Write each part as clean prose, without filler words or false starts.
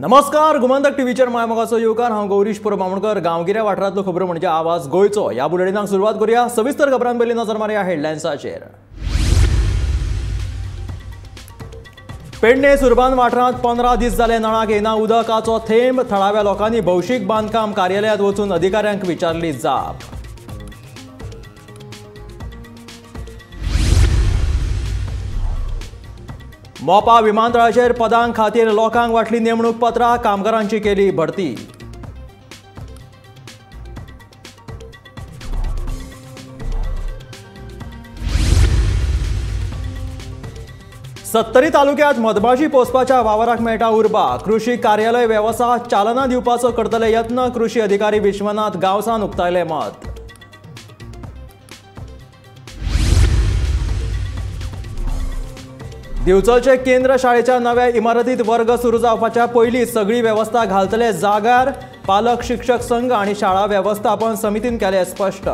नमस्कार, गोमंतक टीव्हीचेर मायमोगाचो येवकार। हांव गौरीश पुरबामणकर। गांवगिऱ्या वाठारांतल्यो खबरो म्हणजे आवाज गोंयचो। ह्या बुलेटिनाक सुरवात करूया। सविस्तर खबरां पयलीं नजर मारया हेडलायन्साचेर। पेडणे सुरबान वाठारांत 15 दीस जाले नळाक येना उदकाचो थेंब। थळाव्या लोकांनी भौशीक बांदकाम कार्यालयांत वचून अधिकाऱ्यांक विचारली जाप। मोपा विमानतळाचेर पदां खातीर लोकांक वाटली नेमणूक पत्रां। कामगारांची केली भरती। सत्तरी तालुक्यांत मधमाशी पोसपाच्या वावराक मेळटा उर्बा। कृषी कार्यालय वेवस्था चालना दिवपाचो करतले यत्न। कृषी अधिकारी विश्वनाथ गांवसान उक्तायले मत। दिवचलचे केंद्र शाळेच्या नव्या इमारतीत वर्ग सुरू जावपाच्या पयलीं सगळी वेवस्था घालतले जाग्यार। पालक शिक्षक संघ आणि शाळा वेवस्थापन समितीन केले स्पष्ट।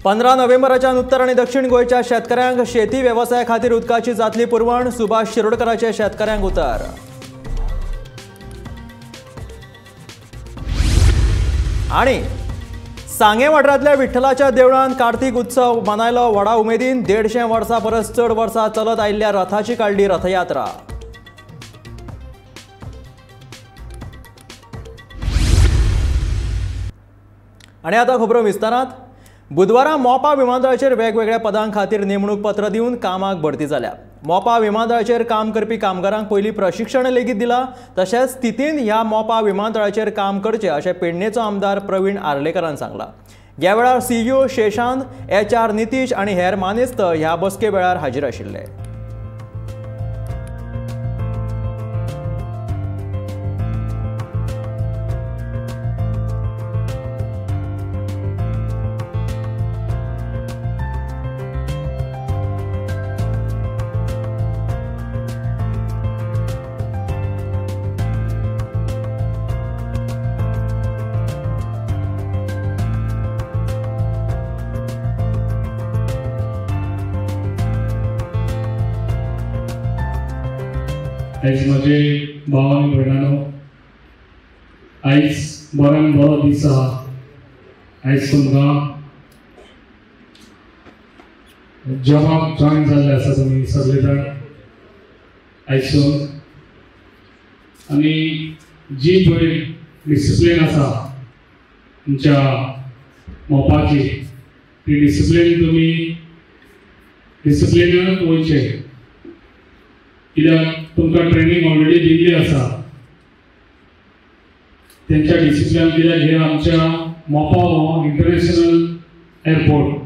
पंदरा नोव्हेंबराच्यान उत्तर आणि दक्षिण गोंयच्या शेतकऱ्यांक शेती वेवसाया खातीर उदकाची जातली पुरवण। सुभाष शिरोडकराचे शेतकऱ्यांक उतर। आणि सांगे वाठारांतल्या विठ्ठलाच्या देवळांत कार्तिक उत्सव मनायलो व्हडा उमेदीन। 150 वर्सां परस चड वर्सां चलत आयिल्ल्या रथाची काडली रथयात्रा। आणि आता खबरो विस्तारांत। बुधवारा मोपा विमानतळाचेर वेगवेगळ्या पदां खातीर नेमणूक पत्र दिवन कामाक भरती जाल्या। मोपा विमानतळाचेर काम करपी कामगारांक पयलीं प्रशिक्षण लेगीत दिलां। तशेंच स्थितीन ह्या मोपा विमानतळाचेर काम करचें अशें पेडणेचो आमदार प्रवीण आर्लेकरान सांगलां। ह्या वेळार सीईओ शेशांत, HR नितीश आनी हेर मानेस्त ह्या बसके वेळार हाजीर आशिल्ले। आयज माझे भाव आनी भयणानो, आयज बऱ्यान बरो दीस आहा। आयज तुमकां जॉबाक जॉइन जाल्ले आसा तुमी सगळे जाण आयजसून। आनी जी पळय डिसिप्लीन आसा तुमच्या मोपाची, ती डिसिप्लीन तुमी डिसिप्लिनानूच वयचे। कित्याक तुमकां ट्रेनिंग ऑलरेडी दिल्ली आसा तेंच्या डिसिप्लिन। कित्याक हे आमच्या मोपा हो इंटरनॅशनल एअरपोर्ट,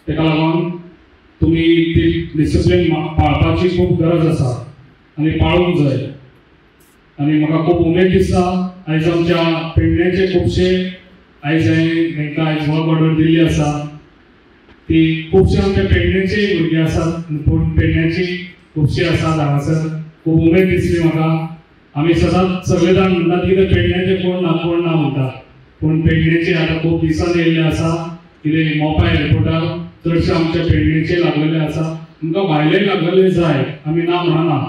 तेका लागून तुमी ती डिसिप्लिन पाळपाची खूब गरज आसा आनी पाळूंक जाय। आनी म्हाका खूब उमेद दिसता आयज आमच्या पेडण्याचे खुबशे आयज हांवें आयज वर्क ऑर्डर दिल्ली आसा। ती खुबशे आमच्या पेडण्याचे भुरगे आसात, पूण पेडण्याची खुबशी आसात हांगासर। खूब उमेद दिसली म्हाका। आमी सदांच सगळे जाण म्हणटात की पेडण्याचे कोण ना म्हणटात, पूण पेडण्याचे आतां खूब दिसान येयल्ले आसा। कितें मोपा एअरपोर्टार चडशे आमच्या पेडण्याचे लागलेले आसा। आमकां भायले लागलेले जाय, आमी ना म्हणना।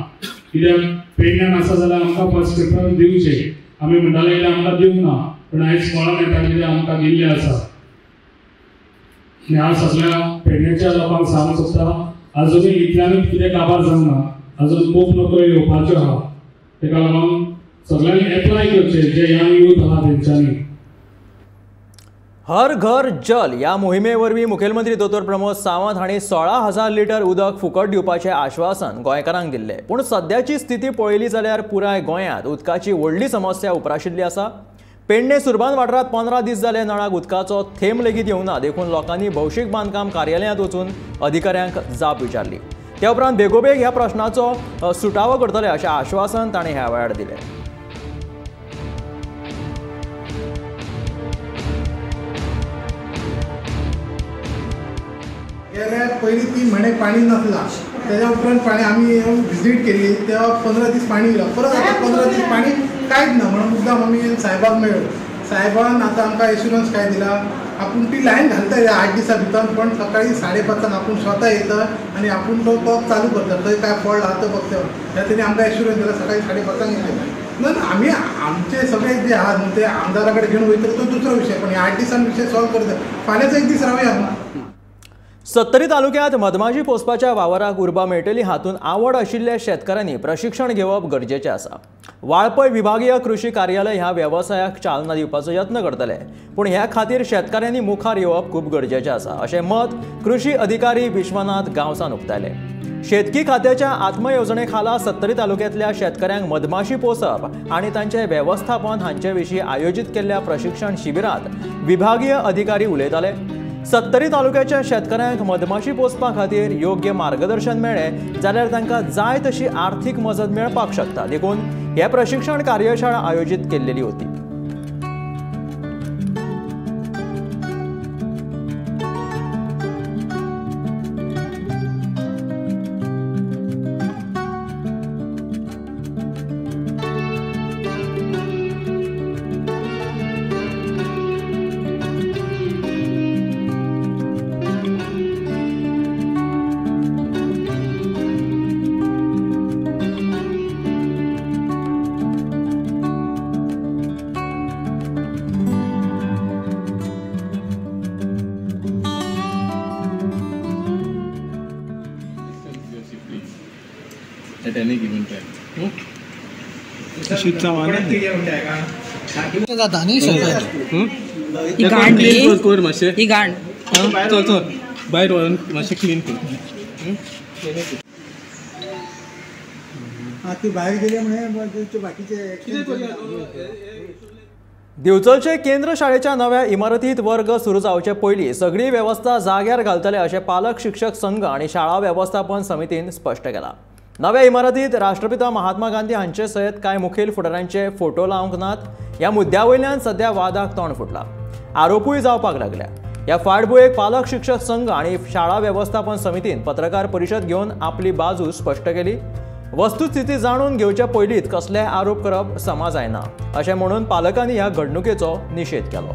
कित्याक पेडण्यान आसा जाल्यार आमकां फर्स्ट प्रिफरन्स दिवचे। आमी म्हणटाले की आमकां दिवंक ना, पूण आयज कळोन येता कित्याक आमकां दिल्ले आसा। आनी हांव सगळ्या पेडण्याच्या लोकांक सांगूंक सोदता, अजुनूय इतल्यानूच कितें काबार जावना, अजून खूब नोकऱ्यो येवपाच्यो आहा। तेका लागून सगळ्यांनी एप्लाय करचे जे यंग यूथ आहा तेंच्यांनी। हर घर जल ह्या मोहिमे वरवीं मुखेलमंत्री दोतोर प्रमोद सावंत हांणी 16,000 लिटर उदक फुकट दिवपाचें आश्वासन गोंयकारांक दिल्लें। पूण सद्याची स्थिती पळयली जाल्यार पुराय गोंयांत उदकाची व्हडली समस्या उप्राशिल्ली आसा। पेडणे सुरबान वाठारांत 15 दीस जाले नळाक उदकाचो थेंब लेगीत येवना। देखून लोकांनी भौशीक बांदकाम कार्यालयांत वचून अधिकाऱ्यांक जाप विचारली। त्या उपरांत बेगोबेग ह्या प्रश्नाचो सुटावो करतले अशें आश्वासन ताणें ह्या वेळार दिलें। गेल्या पयलीं 3 म्हयने पाणी नसला, त्याच्या उपरांत पाणी आम्ही येऊन व्हिजिट केली तेव्हा 15 दीस पाणी येयला। परत आता 15 दीस पाणी कांयच ना म्हणून मुद्दाम आमी साहेबाक मेळ्ळो। साहेबान आता आमकां एश्युरन्स काय दिला आपण ती लाईन घालता येईल 8 दिसा भितर, पण सकाळी 5:30 आपण स्वतः येतं आणि आपण तो पंप चालू करतात. थंय काय फॉल्ट आहा तो बघता. त्यांनी आमकां एश्युरन्स दिला सकाळी 5:30 येते. ना आम्ही आमचे सगळे जे आहात ते आमदाराकडे घेऊन वयतले तो दुसरो विषय, पण 8 दिसान विषय सॉल्व करतात. फाल्यांच एक दीस रावया. सत्तरी तालुक्यात मधमाशी पोसपाच्या वावराक उर्बा मेळटली हातून आवड आशिल्ल्या शेतकऱ्यांनी प्रशिक्षण घेवप गरजेचें आसा. वाळपय विभागीय कृषी कार्यालय ह्या वेवसायाक चालना दिवपाचो यत्न करतले, पूण ह्या खातीर शेतकऱ्यांनी मुखार येवप खूब गरजेचें आसा अशें मत कृषी अधिकारी विश्वनाथ गांवसान उक्तायले. शेतकी खात्याच्या आत्म येवजणे खाला सत्तरी तालुक्यांतल्या शेतकऱ्यांक मधमाशी पोसप आनी तांचे वेवस्थापन हांचे विशीं आयोजीत केल्ल्या प्रशिक्षण शिबिरांत विभागीय अधिकारी उलयताले. सत्तरी तालुक्याच्या शेतकऱ्यांक मधमाशी पोसपा खातीर योग्य मार्गदर्शन मेळ्ळें जाल्यार तांकां जाय तशी आर्थीक मजत मेळपाक शकता. देखून हे प्रशिक्षण कार्यशाळा आयोजीत केल्ली होती. at any given time. कर मातशें ही गाण चल चल भायर व्हरून मातशें क्लीन कर. ती भायर गेली म्हणे बाकीचे दिवचलचे केंद्र शाळेच्या नव्या इमारतीत वर्ग सुरू जावचे पयलीं सगळी वेवस्था जाग्यार घालतले अशें पालक शिक्षक संघ आनी शाळा वेवस्थापन समितीन स्पश्ट केलां. नव्या इमारतीत राष्ट्रपिता महात्मा गांधी हांचे सयत कांय मुखेल फुडाऱ्यांचे फोटो लावंक नात. ह्या मुद्द्या वयल्यान सध्या वादाक तोंड फुटलां. आरोपूय जावपाक लागल्या. ह्या फाटभुंयेक पालक शिक्षक संघ आनी शाळा वेवस्थापन समितीन पत्रकार परिशद घेवन आपली बाजू स्पश्ट केली. वस्तुस्थिती जाणून घेवचे पयलींच कसलेय आरोप करप समा जायना अशें म्हणून पालकांनी ह्या घडणुकेचो निशेध केलो.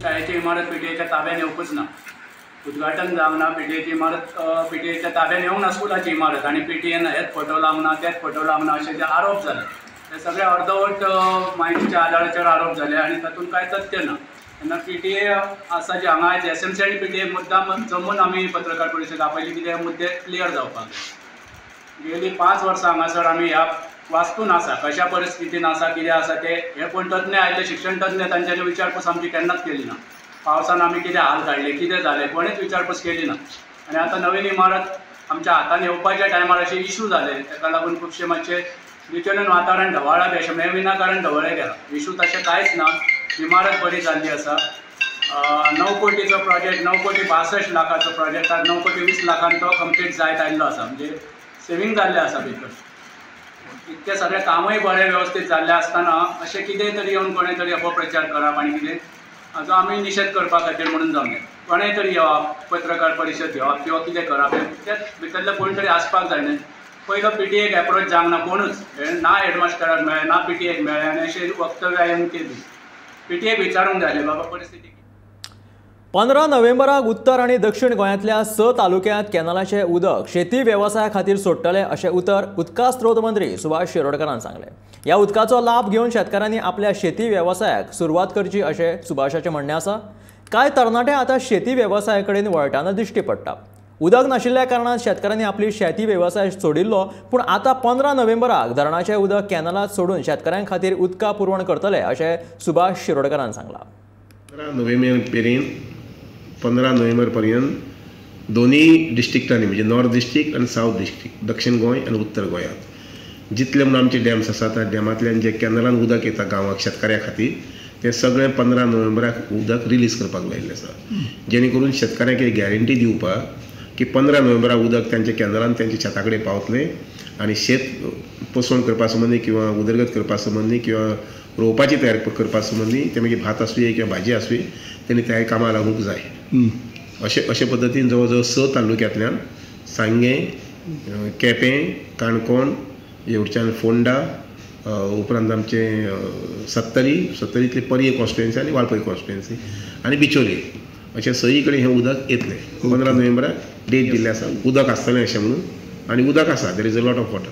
शाळेची इमारत पीटीएच्या ताब्यान येवपूच ना. उद्घाटन जावंक ना. पीटीएची इमारत पीटीएच्या ताब्यान येवंक ना स्कुलाची इमारत आनी पीटीएन हेच फोटो लावंक ना तेच फोटो लावंक ना अशे जे आरोप जाले ते सगळे अर्दवट माहितीच्या आदाराचेर आरोप जाले आनी तातूंत कांय तथ्य ना. तेन्ना पीटीए आसा जे हांगा एसएमसी आनी पीटीए मुद्दाम जमून आमी पत्रकार परिशद आपयली कितें मुद्दे क्लियर जावपाक. गेली 5 वर्सां हांगासर आमी ह्या वास्तून आसा कशा परिस्थितीन आसा कितें आसा ते हे कोण तज्ञ आयले शिक्षण तज्ञ तांच्यानी विचारपूस आमची केन्नाच केली ना. पावसान आमी कितें हाल काडले कितें जालें कोणेच विचारपूस केली ना. आनी आतां नवीन इमारत आमच्या हातान येवपाच्या टायमार अशे इशू जाले ताका लागून खुबशे मातशे भितरल्यान वातावरण ढवळ्ळा बी अशें विनाकारण ढवळ्ळें गेलां. इशू तशें कांयच ना. इमारत बरी जाल्ली आसा. 9 कोटीचो प्रोजेक्ट 9 कोटी 62 लाखाचो प्रोजेक्ट 9 कोटी 20 लाखान तो कंप्लीट जायत आयिल्लो आसा. म्हणजे सेवींग जाल्लें आसा भितर. इतकें सगळें कामूय बरें वेवस्थीत जाल्लें आसतना अशें कितें तरी येवन कोणें तरी अपप्रचार करप आनी कितें हाचो आमी निशेध करपा खातीर म्हणून जावंक जाय. कोणें तरी येवप पत्रकार परिशद घेवप किंवा कितें करप तेच भितरले कोण तरी आसपाक जाय न्हय. पयलो पीटीएक एप्रोच जावंक ना कोणूच ना हेडमास्टराक मेळ्ळें ना पीटीएक मेळ्ळें आनी अशें वक्तव्य येवन केली. पीटीएक विचारूंक जाय बाबा परिस्थिती. 15 नोव्हेंबराक उत्तर आणि दक्षिण गोंयांतल्या 6 तालुक्यांत कॅनलाचें उदक शेती वेवसाया खातीर सोडटले अशें उतर उदका स्त्रोत मंत्री सुभाष शिरोडकरान सांगलें. ह्या उदकाचो लाभ घेवन शेतकाऱ्यांनी आपल्या शेती वेवसायाक सुरवात करची अशें सुभाषाचें म्हणणें आसा. कांय तरणाटे आतां शेती वेवसाया कडेन वळटाना दिश्टी पडटा. उदक नाशिल्ल्या कारणान शेतकाऱ्यांनी आपली शेती वेवसाय सोडिल्लो, पूण आतां 15 नोव्हेंबराक धरणाचें उदक कॅनलात सोडून शेतकाऱ्यां खातीर उदका पुरवण करतले अशें सुभाष शिरोडकरान सांगलां. 15 नोव्हेंबर पर्यंत दोन्ही डिस्ट्रिक्टांनी म्हणजे नॉर्थ डिस्ट्रिक्ट आणि साऊथ डिस्ट्रिक्ट दक्षिण गोंय आणि उत्तर गोंयांत जितले म्हणून आमचे डॅम्स आसात त्या डॅमांतल्यान जे कॅनलान उदक येता गांवाक शेतकाऱ्या खातीर ते सगळें 15 नोव्हेंबराक उदक रिलीज करपाक लायिल्लें आसा. जेणे करून शेतकाऱ्यांक एक गॅरंटी दिवपाक की 15 नोव्हेंबराक उदक त्यांच्या कॅनलान त्यांच्या शेता कडेन पावतलें आनी शेत पोसवण करपा संबंदी किंवा उदरगत करपा संबंदी किंवा रोवपाची तयार करपा संबंदी ते मागीर भात आसूं किंवा भाजी आसूं तेणी त्या कामां लागूंक जाय. अशे पद्दतीन जवळ जवळ 6 तालुक्यांतल्यान सांगें केपें काणकोण येवच्यान फोंडा उपरांत आमचे सत्तरींतली परये कॉन्स्टिट्युएन्सी आनी वाळपय कॉन्स्टिट्युएन्सी आनी बिचोली अशें सई कडेन हें उदक येतलें. 15 नोव्हेंबराक डेट दिल्ली आसा उदक आसतलें अशें म्हणून आनी उदक आसा. There is a lot of water.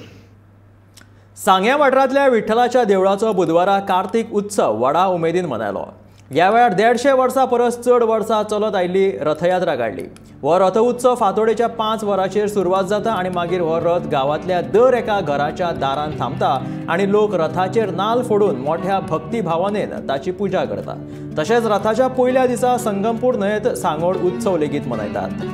सांग्या वाठारांतल्या विठ्ठलाच्या देवळाचो बुधवारा कार्तिक उत्सव व्हडा उमेदीन मनयलो. ह्या वेळार 150 वर्सां परस चड वर्सां चलत आयिल्ली रथयात्रा काडली. हो रथ उत्सव फांतोडेच्या 5 वरांचेर सुरवात जाता आनी मागीर हो रथ गांवांतल्या दर एका घराच्या दारान थांबता आनी लोक रथाचेर नाल्ल फोडून मोठ्या भक्ती भावनेन ताची पुजा करता. तशेंच रथाच्या पयल्या दिसा संगमपूर न्हंयेत सांगोड उत्सव लेगीत मनयतात.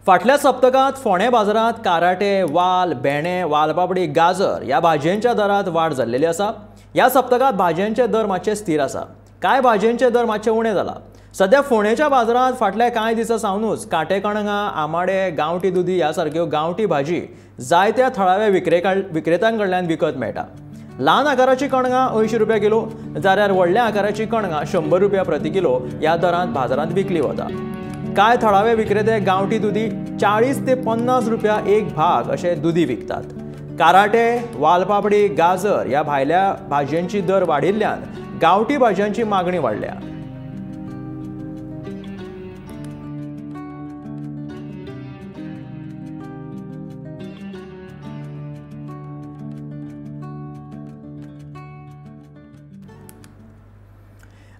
फाटल्या सप्तकांत फोंडे बाजारांत काराटे, वाल, भेंडे, वालपापडी, गाजर ह्या भाजयांच्या दरांत वाड जाल्लेली आसा. ह्या सप्तकांत भाजयांचे दर मातशे स्थिर आसा. कांय भाजयांचे दर मातशे उणे जाला. सध्या फोंडेच्या बाजारांत फाटल्या कांय दिसां सावनूच काटे कणगां, आमाडे, गांवठी दुदी ह्या सारक्यो गांवठी भाजी जायत्या थळाव्या विक्रेत्यां कडल्यान विकत मेळटा. ल्हान आकाराची कणगां 80 रुपया किलो जाल्यार व्हडल्या आकाराची कणगां 100 रुपया प्रति किलो ह्या दरांत बाजारांत विकली वता. कांय थळावे विक्रेते गांवठी दुदी 40 ते 50 रुपया एक भाग अशे दुदी विकतात. काराटे, वालपापडी, गाजर ह्या भायल्या भाजयांची दर वाडिल्ल्यान गांवठी भाजयांची मागणी वाडल्या.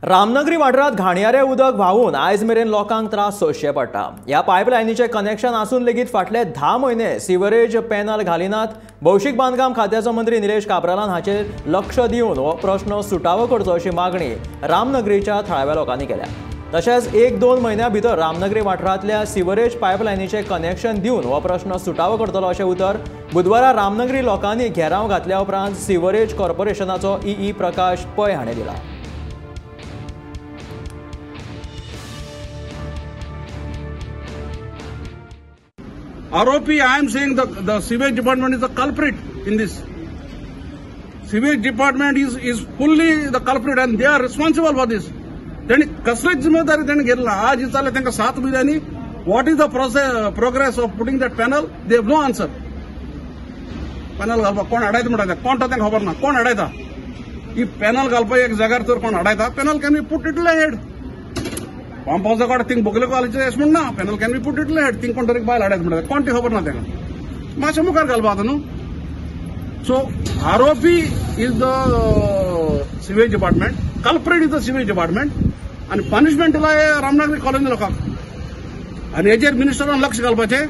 रामनगरी वाठारांत घाणयारें उदक व्हांवून आयज मेरेन लोकांक त्रास सोंसचे पडटा. ह्या पायपलायनीचें कनेक्शन आसून लेगीत फाटले 10 म्हयने सिवरेज पॅनल घालिनात. भौशीक बांदकाम खात्याचो मंत्री निलेश काब्रालान हाचेर लक्ष दिवन हो प्रश्न सुटावो करचो अशी मागणी रामनगरीच्या थळाव्या लोकांनी केल्या. तशेंच 1-2 म्हयन्यां भितर रामनगरी वाठारांतल्या सिवरेज पायपलायनीचें कनेक्शन दिवन हो प्रश्न सुटावो करतलो अशें उतर बुधवारा रामनगरी लोकांनी घेराव घातल्या उपरांत सिवरेज कॉर्पोरेशनाचो ई प्रकाश पै हाणें दिला. ROP, I am saying the sewage department is the culprit in this. Sewage department is fully the culprit and they are responsible for this. त्यांनी कसलीच जिम्मेदारी त्यांनी घेतला. आज इचारले त्यांना 7 महिन्यांनी what is the progress of putting that panel? They have no answer. Panel घालपाक कोण हाडायता म्हणटा कोण तांकां खबर ना कोण हाडायता. ही पॅनल घालपाक एक जाग्यार तर कोण हाडायता. Panel can be put it head. Pump हाऊसा कडेन थिंग बोगले कॉलेज अशें म्हण ना. Panel can be put it head. थिंग कोण तरी बायल हाडायता म्हणटा कोण ती खबर ना तांकां. मातशें मुखार घालपा आतां न्हू. So ROP is the sewage department. Culprit is the sewage department. आणि पनिशमेंट दिला रामनगरी कॉलनी लोकांक. आणि हेजेर मिनिस्टरान लक्ष घालपाचें.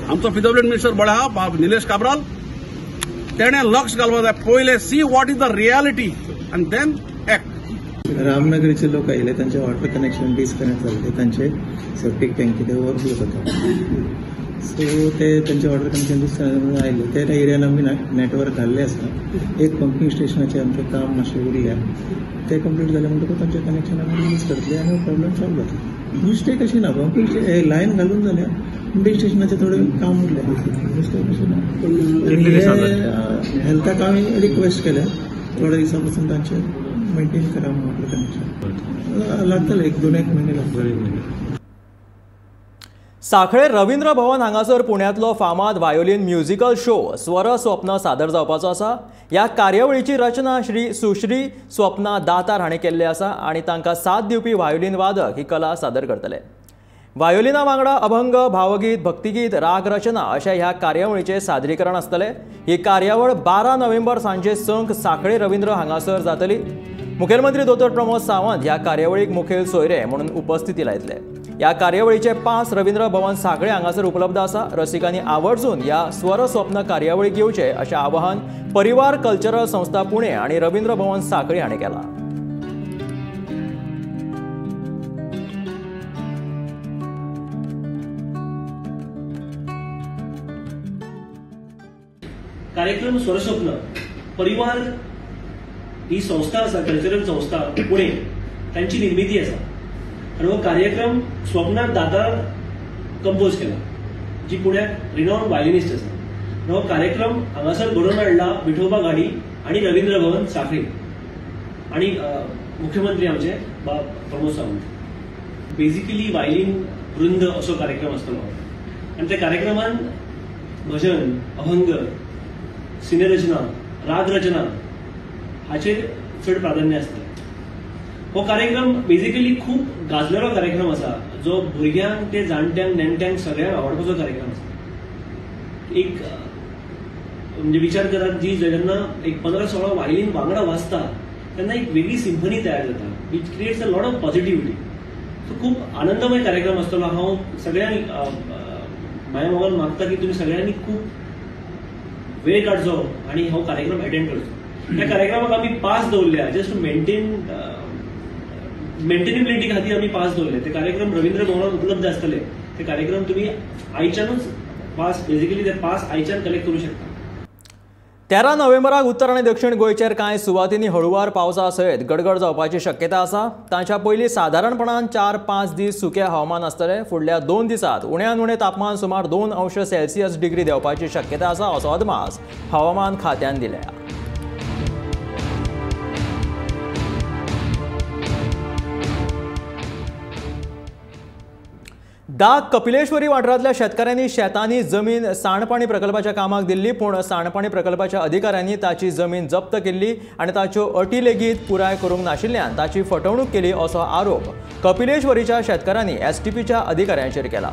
आमचो PWD मिनिस्टर बळे आहा निलेश काब्राल तेणें लक्ष घालपाक जाय. पयले see what is the reality and then act. रामनगरीचे लोक आयले तांचे वॉटर कनेक्शन डिस्कनेक्ट जाले. तांचे सेप्टीक टँकी ते ओवरफ्लो जाता. सो ते तांचे वॉटर कनेक्शन डिस्कनेक्ट आयले. त्या एरियान आमी नेटवर्क घाल्ले आसा. एक पंपिंग स्टेशनाचें आमचें काम मातशें उरिया. ते कंप्लीट जाले म्हणटकूच तांचें कनेक्शन आमी रिलीज करतले आनी प्रॉब्लेम सॉल्व जातलो. मिस्टेक अशी ना. पंपिंग लायन घालून जाल्यार पंपिंग स्टेशनाचें थोडें काम उरलें. मिस्टेक अशी ना. हेल्थाक हांवें रिक्वेस्ट केल्या थोड्या दिसां पासून तांचें मेंटेन करा म्हणून कनेक्शन लागतले. 1-2 महिने लागतले. साखळे रवींद्र भवन हांगासर पुण्यातलो फामाद व्हायोलिन म्युझिकल शो स्वर स्वप्न सादर जावपाचो आसा. ह्या कार्यावळीची रचना सुश्री स्वप्ना दातार हाणें केल्ली आसा आनी तांकां साथ दिवपी व्हायोलिन वादक ही कला सादर करतले. व्हायोलिना वांगडा अभंग, भावगीत, भक्तिगीत, राग रचना अशा ह्या कार्यावळीचे सादरीकरण आसतले. ही कार्यावळ 12 नोव्हेंबर सांजे 5 साखळे रवींद्र हांगासर जातली. मुखेलमंत्री दोतोर प्रमोद सावंत ह्या कार्यावळीक मुखेल सोयरे म्हणून उपस्थिती लायतले. ह्या कार्यावळीचे पास रवींद्र भवन सांखळे हांगासर उपलब्ध आसा. रसिकांनी आवर्जून ह्या स्वर स्वप्न कार्यावळीक येवचे अशें आवाहन परिवार कल्चरल संस्था पुणे आणि रवींद्र भवन सांखळे हांणी केलां. कार्यक्रम स्वरस्वप्न परिवार ही संस्था आसा, कल्चरल संस्था पुणे त्यांची निर्मिती आसा आणि हो कार्यक्रम स्वप्नाथ दादा कंपोज केला, जी पुण्यात रिनॉन वायलिनिस्ट आसा. हो कार्यक्रम हांगासर घडोवन हाडला विठोबा घाडी आणि रवींद्र भवन सांखळे आणि मुख्यमंत्री आमचे प्रमोद सावंत. बेसिकली वायलिन वृंद असो कार्यक्रम आसतलो आणि त्या कार्यक्रमान भजन, अभंग, सिनेरचना, राग रचना हाचेर चड प्राधान्य आसता. हो कार्यक्रम बेसिकली खूप गाजलेलो कार्यक्रम आसा, जो भुरग्यांक ते जाणट्यांक नेणट्यांक सगळ्यांक आवडपाचो कार्यक्रम आसा. एक म्हणजे विचार करात, जी जेन्ना एक 15-16 वायलिन वांगडा वाजता तेन्ना एक वेगळी सिम्फनी तयार जाता, which creates a lot of positivity. So खूप आनंदमय कार्यक्रम आसतलो. हांव सगळ्यांक माझ्या मोगान मागता की तुम्ही सगळ्यांनी खूप वेळ काढचो आणि हो कार्यक्रम अटेंड करचो. त्या कार्यक्रमाक आमी पास दवरल्या जस्ट टू मेंटेनेबिलिटी खातीर आमी पास दवरले. ते कार्यक्रम रवींद्र भवनात उपलब्ध आसतले. ते कार्यक्रम तुम्ही आयच्यानूच पास बेसिकली ते पास आयच्यान कलेक्ट करू शकता. 13 नोव्हेंबराक उत्तर आणि दक्षिण गोंयचेर कांय सुवातींनी हळुवार पावसा सयत गडगड जावपाची शक्यता आसा. ताच्या पयलीं सादारणपणान 4-5 दीस सुकें हवामान आसतलें. फुडल्या 2 दिसांत उण्यांत उणें तापमान सुमार 2 अंश सेल्सियस डिग्री देंवपाची शक्यता आसा असो अदमास हवामान खात्यान दिल्या. दाग कपिलेश्वरी वाठारांतल्या शेतकाऱ्यांनी शेतांनी जमीन सांडपाणी प्रकल्पाच्या कामाक दिल्ली, पूण सांडपाणी प्रकल्पाच्या अधिकाऱ्यांनी ताची जमीन जप्त केल्ली आणि ताच्यो अटी लेगीत पुराय करूंक नाशिल्ल्यान ताची फटवणूक केली असो आरोप कपिलेश्वरीच्या शेतकाऱ्यांनी एसटीपीच्या अधिकाऱ्यांचेर केला.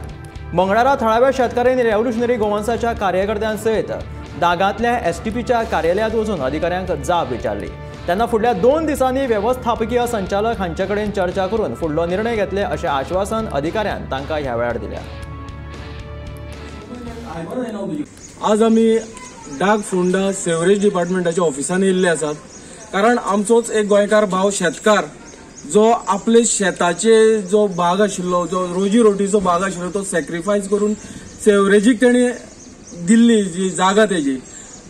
मंगळारा थळाव्या शेतकऱ्यांनी रेव्होल्युशनरी गोवन्साच्या कार्यकर्त्यां सयत दागांतल्या एसटीपीच्या कार्यालयांत वचून अधिकाऱ्यांक जाप विचारली. तेन्ना फुडल्या 2 दिसांनी व्यवस्थापकीय संचालक हांचे कडेन चर्चा करून फुडलो निर्णय घेतले अशें आश्वासन अधिकाऱ्यान तांकां ह्या वेळार दिल्या. आज आमी डाग फोंडा सेवरेज डिपार्टमेंटाच्या ऑफिसान येयल्ले आसात, कारण आमचोच एक गोंयकार भाव शेतकार जो आपले शेताचे जो भाग आशिल्लो, जो रोजी रोटीचो भाग आशिल्लो, तो सॅक्रिफायस करून सेवरेजीक तेणी दिल्ली जी जागा तेजी,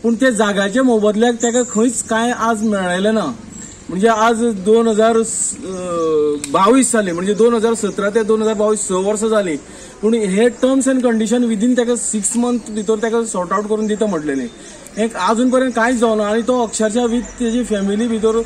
पूण ते जाग्याचे मोबदल्याक ताका खंयच कांय आज मेळ्ळेलें ना. म्हणजे आज 2022 साली, म्हणजे 2017 ते 2022 6 वर्सां जालीं, पूण हे टर्म्स एंड कंडिशन विदीन ताका 6 मंथ भितर ताका सॉर्ट आउट करून दिता म्हटलेलें. हे अजून पर्यंत कांयच जावना आणि तो अक्षरशः विथ तेजी फॅमिली भितर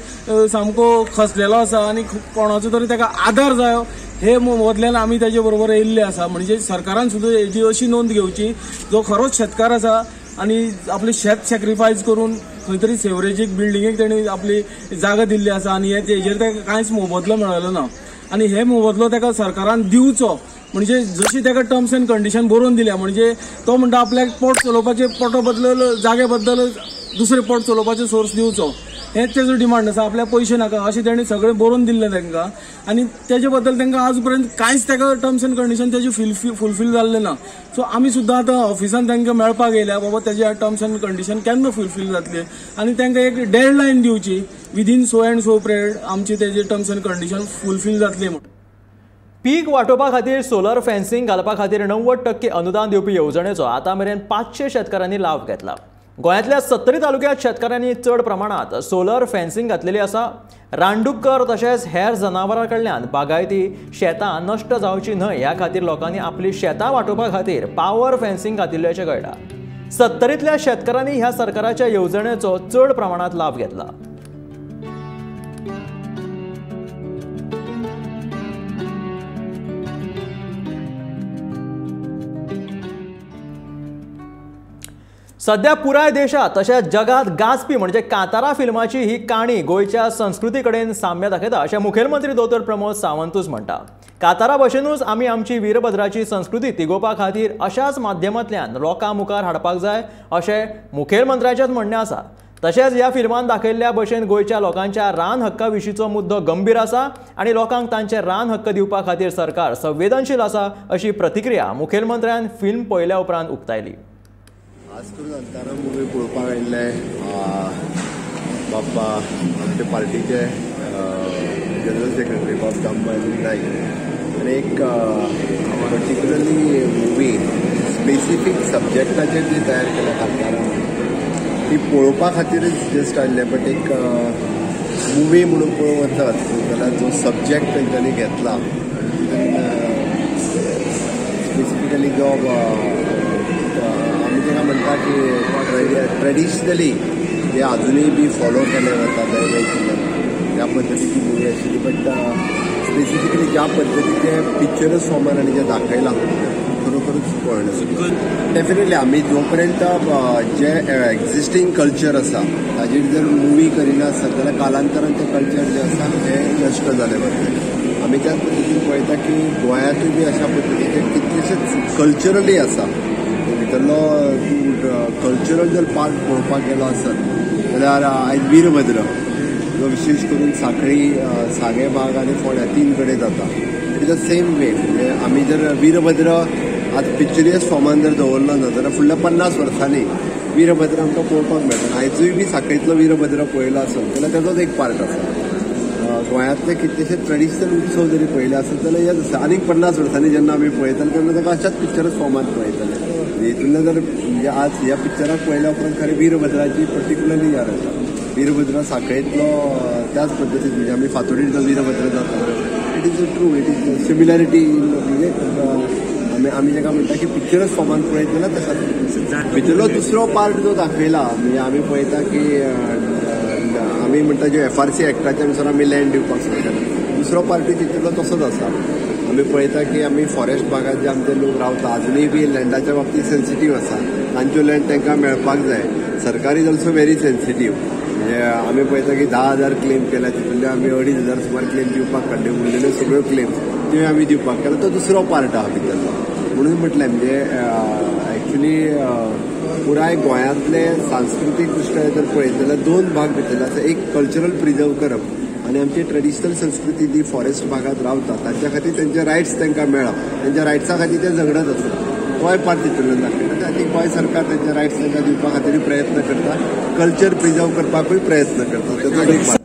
सामको खसलेलो आसा आणि कोणाचो तरी ताका आदार जायो हे मोबदल्यान आमी ताजे बरोबर येयल्ले आसा. म्हणजे सरकारान सुद्दां हेजी अशी नोंद घेवची, जो खरोच शेतकार आसा आणि आपले शेत सॅक्रिफायस करून खंय तरी सेवरेजीक बिल्डिंगेक तेणी आपली जागा दिल्ली आसा आणि हेजेर ताका कांयच मोबदलो मेळ्ळलो ना. आणि हे मोबदलो ताका सरकारान दिवचो, म्हणजे जशी ताका टर्म्स एंड कंडिशन बरोवन दिल्या. म्हणजे तो म्हणटा आपल्याक पोट चलोवपाचे पोटा बदल जागे बद्दल दुसरे पोट चलोवपाचे सोर्स दिवचो, हेच तेजो डिमांड आसा. आपल्याक पयशे नाका अशें तेणी सगळें बरोवन दिल्लें तांकां. आणि तेजे बद्दल तांकां आज पर्यंत कांयच ताका टर्म्स एंड कंडिशन तेजे फुलफील जाल्लें ना. सो आमी सुद्दां आतां ऑफिसान तांकां मेळपाक येयल्या, बाबा तेजे टर्म्स एंड कंडिशन केन्ना फुलफील जातले आणि तांकां एक डेडलायन दिवची, within so and so period आमची तेजे टर्म्स एंड कंडिशन फुलफील जातले म्हणून. पीक वांटोवपा खातीर सोलर फेन्सिंग घालपा खातीर 90% अनुदान दिवपी येवजणेचो आतां मेरेन 500 शेतकारांनी लाव घेतला. गोंयांतल्या 70 तालुक्यांत शेतकारांनी चड प्रमाणात सोलर फेन्सिंग घातलेली आसा. रानडुक्कर तशेंच हेर जनावरां कडल्यान बागायती शेतां नश्ट जावची न्हय ह्या खातीर लोकांनी आपली शेतां वांटोवपा खातीर पावर फेन्सिंग घातिल्ल्याचें कळटा. 70तल्या शेतकारांनी ह्या सरकाराच्या येवजणेचो चड प्रमाणात लाभ घेतला. सध्या पुराय देशात तशेंच जगात गाजपी म्हणजे कांतारा फिल्माची ही काणी गोंयच्या संस्कृती कडेन साम्य दाखयता अशें मुखेलमंत्री दोतोर प्रमोद सावंतूच म्हणटा. कांतारा भशेनूच आमी आमची वीरभद्राची संस्कृती तिगोवपा खातीर अशाच माध्यमांतल्यान लोकां मुखार हाडपाक जाय अशें मुखेलमंत्र्याचेंच म्हणणें आसा. तशेंच ह्या फिल्मान दाखयल्ल्या भशेन गोंयच्या लोकांच्या रान हक्का विशींचो मुद्दो गंभीर आसा आनी लोकांक तांचे रान हक्क दिवपा खातीर सरकार संवेदनशील आसा अशी प्रतिक्रिया मुखेलमंत्र्यान फिल्म पळयल्या उपरांत उक्तायली. आज करून अंतरा मुवी पळोवपाक आयिल्ले बाप्पा आमचे पार्टीचे जनरल सेक्रेटरी बाब दामबाई नाईक आनी एक पर्टिक्युलरली मुवी स्पेसिफीक सब्जेक्टाचेर जी तयार केल्या कांतारा ती पळोवपा खातीरच जस्ट आयिल्ले बट एक मुवी म्हणून पळोवंक वचत जाल्यार जो सब्जेक्ट तेंच्यांनी घेतला स्पेसिफिकली जो आमी ताका म्हणटा की ट्रेडिशनली जे अजूनय बी फॉलो केले वता त्या पद्दतीची मुवी आशिल्ली बट स्पेसिफिकली ज्या पद्दतीचे पिक्चरच फॉर्मान आनी जे दाखयला खरोखरच पळयलें डेफिनेटली आमी जो पर्यंत जे एक्झिस्टींग कल्चर आसा ताजेर जर मुवी करिना आसत जाल्यार कालांतरान तें कल्चर जें आसा हें नश्ट जालें वतलें. आमी त्याच पद्दतीन पळयता की गोंयांतूय बी अशा पद्दतीचे कितलेशेच कल्चरली आसा भितरलो कल्चरल जर पार्ट पळोवपाक गेलो आसत जाल्यार आयज वीरभद्र जो विशेश करून सांखळी सागे भाग आनी फोंड्या 3 कडेन जाता. It is the same way म्हणजे आमी जर वीरभद्र आज पिक्चरियस फॉर्मान जर दवरलो ना जाल्यार फुडल्या 50 वर्सांनी वीरभद्र आमकां पळोवपाक मेळटा. आयजूय बी सांखळीतलो वीरभद्र पळयलो आसत जाल्यार तेजोच एक पार्ट आसा. गोंयांतले कितलेशे ट्रेडिशनल उत्सव जरी पळयले आसत जाल्यार हेच आसा. आनीक 50 वर्सांनी जेन्ना आमी पळयतले तेन्ना ताका अशाच पिक्चरच फॉर्मात पळयतले. हितूंतले जर म्हणजे आज ह्या पिक्चराक पळयल्या उपरांत खरें वीरभद्राची पर्टिक्युलरली याद आसा. वीरभद्र सांखळीतलो त्याच पद्दतीन म्हणजे आमी फातोडेर जो वीरभद्र जाता it is true it is similarity म्हणजे आमी जेका म्हणटा की पिक्चरच फॉर्मान पळयत जाल्यार तसाच भितरलो दुसरो पार्ट जो दाखयला म्हणजे आमी पळयता की आमी म्हणटा जे FRC एक्टाच्या अनुसार आमी लँड दिवपाक सांगता दुसरो पार्टी भितरलो तसोच आसा. आमी पळयता की आमी फॉरेस्ट भागात जे आमचे लोक रावता अजूनय बी लँडाच्या बाबतीत सेन्सिटीव आसा. तांच्यो लँड तांकां मेळपाक जाय. सरकार इज ऑल्सो व्हेरी सेन्सिटीव म्हणजे आमी पळयता की 10,000 क्लेम केल्या तितूंतले आमी 2,500 सुमार क्लेम दिवपाक काडले उरलेल्यो सगळ्यो क्लेम त्यो आमी दिवपाक केला. तो दुसरो पार्ट आहा भितरलो म्हणून म्हटलें म्हणजे एक्चुली पुराय गोंयांतले सांस्कृतीक दृश्ट्या जर पळयत जाल्यार 2 भाग भितरले आसा. एक कल्चरल प्रिजर्व करप आनी आमची ट्रेडिशनल संस्कृती जी फॉरेस्ट भागात रावता तांच्या खातीर तेंचे रायट्स तांकां मेळप तेंच्या रायट्सा खातीर ते झगडत आसतात. गोंय पार्ट तितूंतल्यान दाखयता आनी गोंय सरकार तेंचे रायट्स तांकां दिवपा खातीर प्रयत्न करता. कल्चर प्रिजर्व करपाकूय प्रयत्न करता. तेजो एक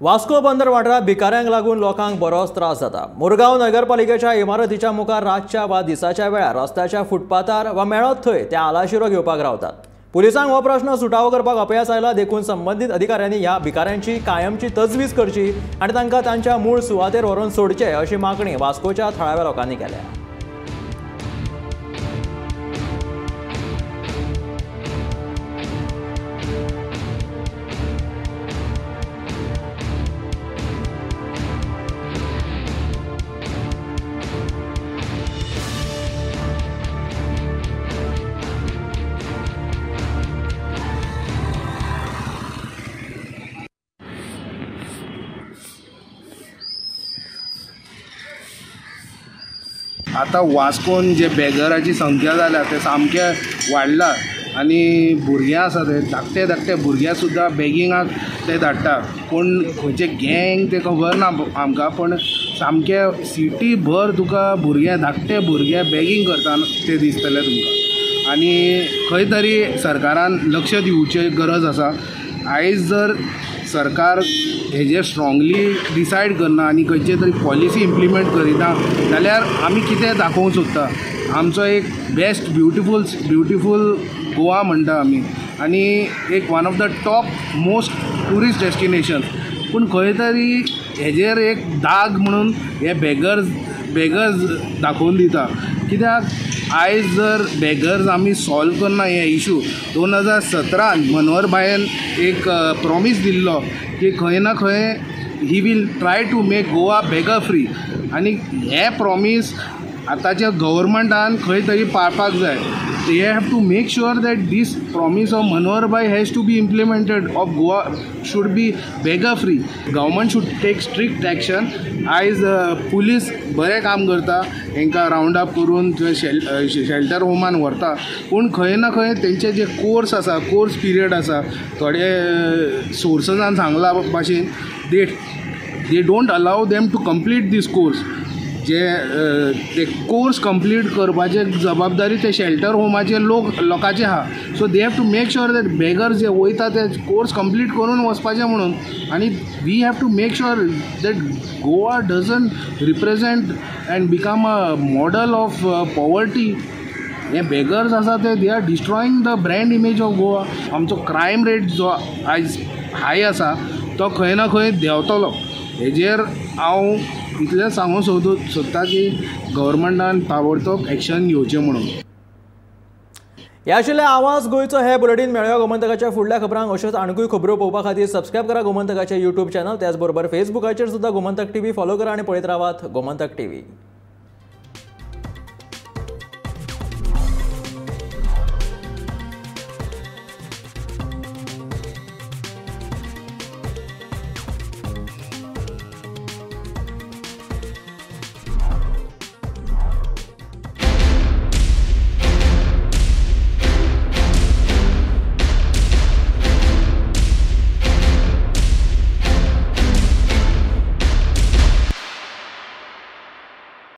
वास्को बंदर वाठारात भिकाऱ्यांक लागून लोकांक बरोच त्रास जाता. मुरगांव नगरपालिकेच्या इमारतीच्या मुखार रातच्या वा दिसाच्या वेळार रस्त्याच्या फुटपाथार वा मेळत थंय ते आलाशिरो घेवपाक रावतात. पुलिसांक हो प्रश्न सुटावो करपाक अपयश आयला देखून संबंधीत अधिकाऱ्यांनी ह्या भिकाऱ्यांची कायमची तजवीज करची आनी तांकां तांच्या मूळ सुवातेर व्हरून सोडचे अशी मागणी वास्कोच्या थळाव्या लोकांनी केल्या. आता वास्कोन जे बेगराची संख्या जाल्या ते सामके वाडला आनी भुरग्यां आसा ते धाकटे भुरग्यां सुद्दां बेगिंगाक ते धाडटा. कोण खंयचे गँग ते खबर ना आमकां पण सामके सिटी भर तुका धाकटे भुरगे बेगींग करता ते दिसतले तुमकां. आनी खंय तरी सरकारान लक्ष दिवची गरज आसा. आयज जर सरकार हेजेर स्ट्रॉंगली डिसायड करना आनी खंयचे तरी पॉलिसी इम्प्लिमेंट करिना जाल्यार आमी कितें दाखोवंक सोदता. आमचो एक बेस्ट ब्युटिफूल गोवा म्हणटा आमी आनी एक one of the top most tourist destination पूण खंय तरी हेजेर एक दाग म्हणून हे बेगर्स दाखोवन दिता. कित्याक आयज जर बेगर्स आमी सॉल्व करना हे इशू 2017 मनोहर भायन एक प्रॉमीस दिल्लो की खंय ना खंय he will try to make Goa beggar free आनी हे प्रॉमीस आतांच्या गव्हर्मेंटान खंय तरी पाळपाक जाय. They have to make sure that this promise of Manohar bhai has to be implemented of Goa should be beggar free. Government should take strict action. आयज police बरें काम करता, हांकां रावंड अप करून थंय शेल्टर होमान व्हरता, पूण खंय ना खंय तेंचे जे कोर्स आसा, कोर्स पिरियड आसा, थोडे सोर्ससान सांगला भाशेन they don't allow them to complete this course. ते कोर्स कंप्लीट करपाचे जबाबदारी ते शेल्टर होमाचे लोकांचे आहा. So they have to make sure that beggar जे वयता ते कोर्स कंप्लीट करून वचपाचे म्हणून. आनी we have to make sure that Goa doesn't represent and become a model of poverty. हे बेगर्स आसा ते are destroying the brand image of Goa. आमचो क्रायम रेट जो आयज हाय आसा तो खंय ना खंय देंवतलो. हेजेर हांव इतलें सांगूंक सोदता की गव्हर्मेंटान ताबडतोब एक्शन घेवचें म्हणून. हे आशिल्ले आवाज गोंयचो हे बुलेटीन. मेळ्या गोमंतकाच्या फुडल्या खबरांक अश्योच आनीकूय खबरो पळोवपा खातीर सबस्क्रायब करा गोमंतकाचें यूट्यूब चॅनल. त्याच बरोबर फेसबुकाचेर सुद्दां गोमंतक टीव्ही फॉलो करा आनी पळयत रावात गोमंतक टीव्ही.